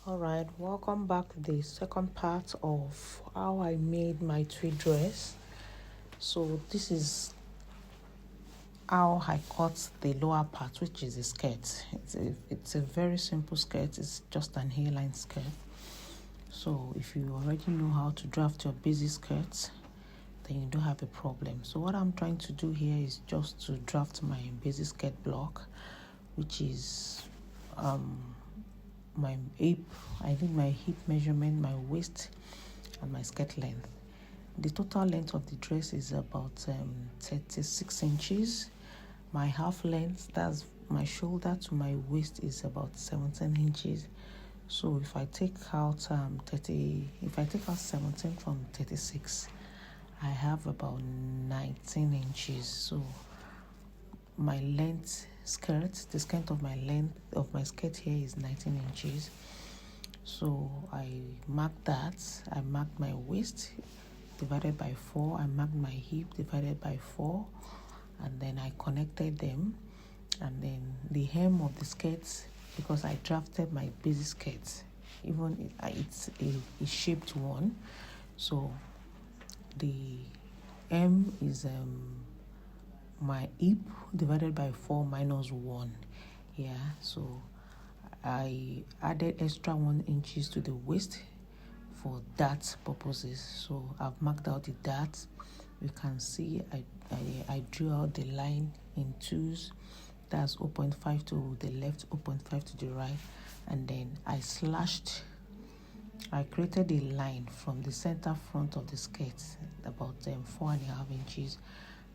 All right, welcome back to the second part of how I made my tweed dress. So this is how I cut the lower part, which is the skirt. It's a very simple skirt. It's just an hairline skirt. So if you already know how to draft your basic skirts, then you don't have a problem. So what I'm trying to do here is just to draft my basic skirt block, which is my hip. I need my hip measurement, my waist, and my skirt length. The total length of the dress is about 36 inches. My half length, that's my shoulder to my waist, is about 17 inches. So if I take out 17 from 36, I have about 19 inches. So my length skirt, the extent of my length of my skirt here is 19 inches. So I marked that. I marked my waist divided by 4. I marked my hip divided by 4, and then I connected them. And then the hem of the skirt, because I drafted my basic skirt, even it's a shaped one, so the hem is my hip divided by 4 minus 1. Yeah, so I added extra 1 inches to the waist for dart purposes. So I've marked out the dart. You can see I drew out the line in twos. That's 0.5 to the left, 0.5 to the right, and then I created a line from the center front of the skirt, about 4.5 inches.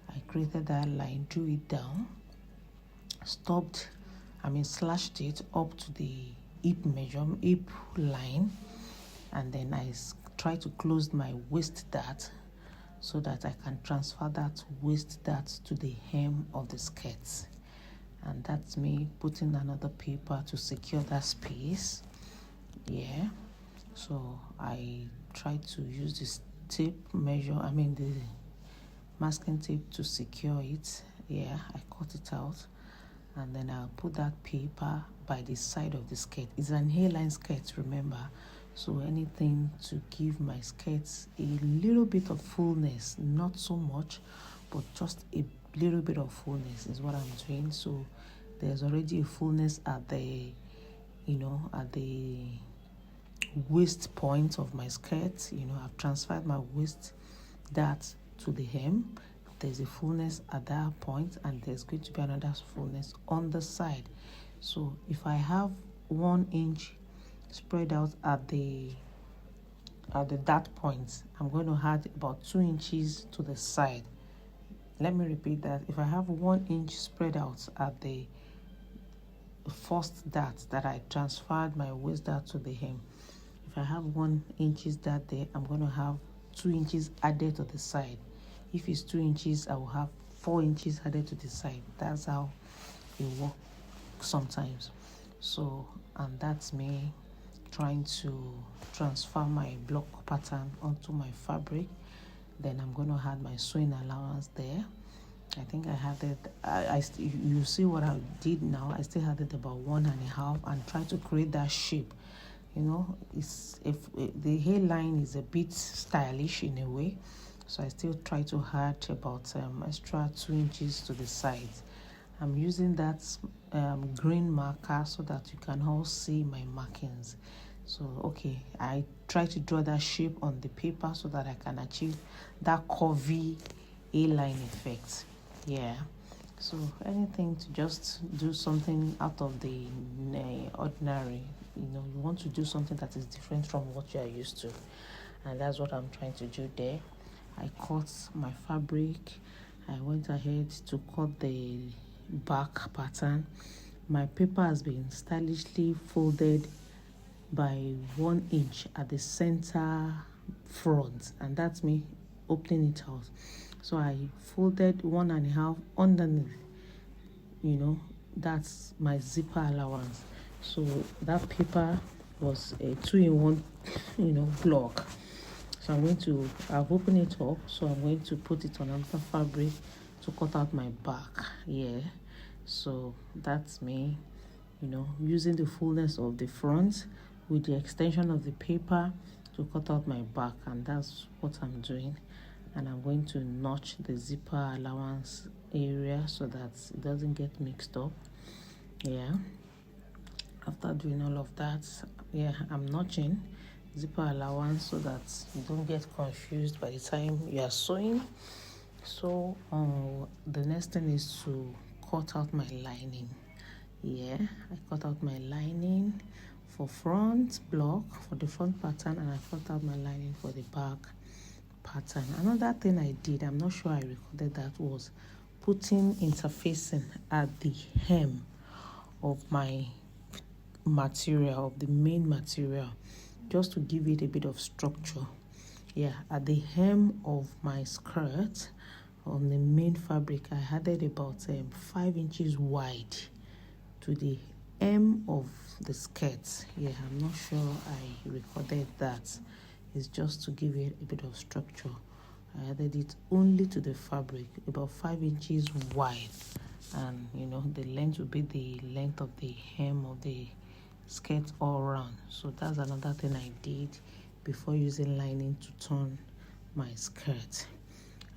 I created that line, drew it down, slashed it up to the hip line, and then I tried to close my waist dart so that I can transfer that waist dart to the hem of the skirt. And that's me putting another paper to secure that space. Yeah, so I tried to use this the masking tape to secure it. Yeah, I cut it out, and then I'll put that paper by the side of the skirt. It's an hairline skirt, remember, so anything to give my skirts a little bit of fullness, not so much, but just a little bit of fullness is what I'm doing. So there's already a fullness at the waist point of my skirt. I've transferred my waist dart to the hem. There's a fullness at that point, and there's going to be another fullness on the side. So if I have 1 inch spread out at the dart point, I'm going to add about 2 inches to the side. Let me repeat that. If I have 1 inch spread out at the first dart that I transferred my waist dart to the hem, if I have 1 inch dart there, I'm going to have 2 inches added to the side. If it's 2 inches, I will have 4 inches added to the side. That's how it works sometimes. So, and that's me trying to transfer my block pattern onto my fabric. Then I'm going to add my sewing allowance there. I think I had it. You see what I did now. I still had it about 1.5, and try to create that shape. The hairline is a bit stylish in a way, so I still try to add about extra 2 inches to the sides. I'm using that green marker so that you can all see my markings. So okay, I try to draw that shape on the paper so that I can achieve that curvy A-line effect. Yeah, so anything to just do something out of the ordinary. You want to do something that is different from what you are used to, and that's what I'm trying to do there. I cut my fabric. I went ahead to cut the back pattern. My paper has been stylishly folded by 1 inch at the center front, and that's me opening it out. So I folded 1.5 underneath. That's my zipper allowance. So that paper was a 2-in-1 block. So I've opened it up, so I'm going to put it on another fabric to cut out my back. Yeah, so that's me using the fullness of the front with the extension of the paper to cut out my back, and that's what I'm doing. And I'm going to notch the zipper allowance area so that it doesn't get mixed up. Yeah, after doing all of that, yeah, I'm notching zipper allowance so that you don't get confused by the time you are sewing. So the next thing is to cut out my lining. Yeah, I cut out my lining for front block for the front pattern, and I cut out my lining for the back pattern. Another thing I did, I'm not sure I recorded that, was putting interfacing at the hem of my material, of the main material, just to give it a bit of structure. Yeah, at the hem of my skirt on the main fabric, I added about 5 inches wide to the hem of the skirt. Yeah, I'm not sure I recorded that. It's just to give it a bit of structure. I added it only to the fabric, about 5 inches wide, and the length will be the length of the hem of the skirt all around. So that's another thing I did before using lining to turn my skirt.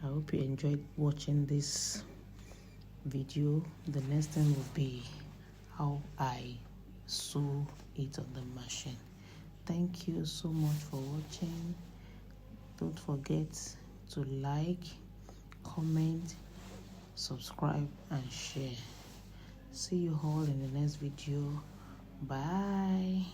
I hope you enjoyed watching this video. The next thing will be how I sew it on the machine. Thank you so much for watching. Don't forget to like, comment, subscribe, and share. See you all in the next video. Bye.